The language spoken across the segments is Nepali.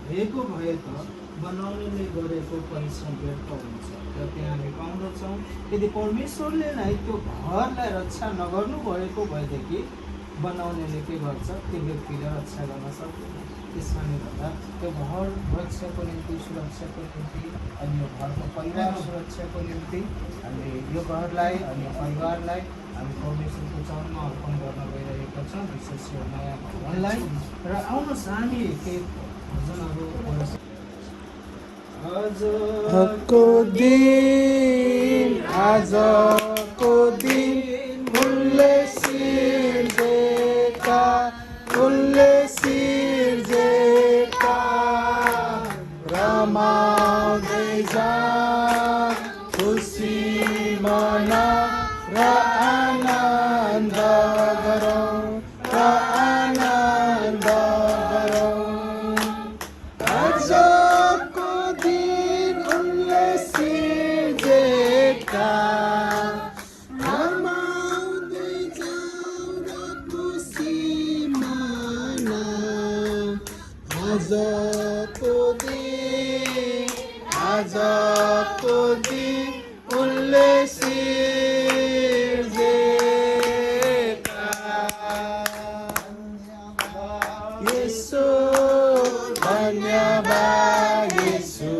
भएको भए त बनाउनेले गरेको परिश्रम व्यर्थ हुन्छ र त्यहाँ हामी पाउँदछौँ यदि परमेश्वरले नै त्यो घरलाई रक्षा नगर्नु भएको भएदेखि बनाउनेले के गर्छ त्यो व्यक्तिलाई रक्षा गर्न सक्दैन। त्यसकारणले गर्दा त्यो घर रक्षाको निम्ति सुरक्षाको निम्ति अनि यो घरको परिवार सुरक्षाको निम्ति हामीले यो घरलाई अनि परिवारलाई हामी परमेश्वरको चरणमा अर्पण गर्न गइरहेका छौँ, विशेष यो नयाँ भवनलाई। र आउनुहोस् हामी केही भजनहरू आजको दिन उनले सिर्जेका रमाउँदै जा खुसी मना र आनन्द गरौँ आजको दिन उनले सिर्जेका रमाउँदै जाऊ र खुसी मना आजको दिन उनले सिर्जेका येशू धन्यवाद येशू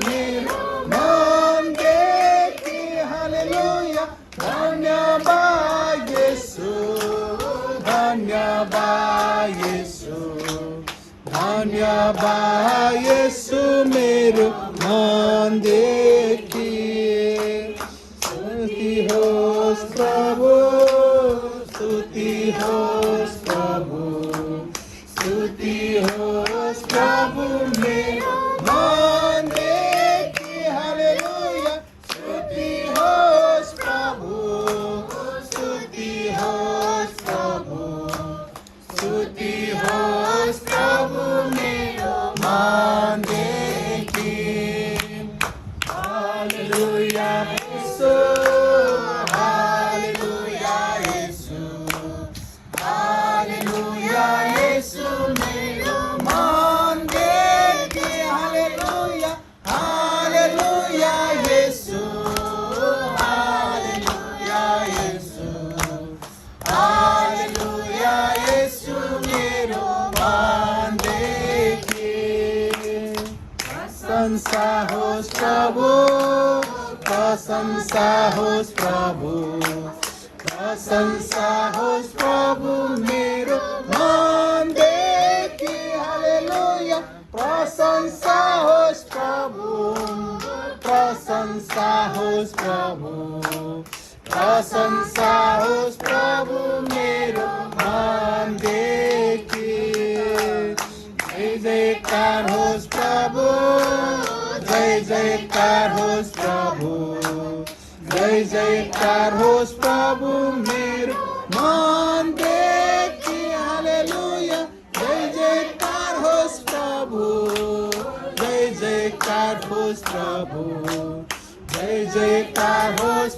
मेरो मनदेखि हालेलुया धन्यवाद येशू मेरो मनदेखि स्तुति होस् प्रभु मेरो मनदेखि हालेलुया स्तुति होस् प्रभु मेरो मनदेखि हालेलुया येशू मेरो मनदेखि हालेलुया येशू मेरो मनदेखि प्रशंसा होस् प्रभु मेरो मनदेखि हालेलुया प्रशंसा होस् प्रभु मेरो मनदेखि जय जयकार होस् प्रभु मेरो मनदेखि हालेलुया जय जयकार होस् प्रभु जय जयकार होस्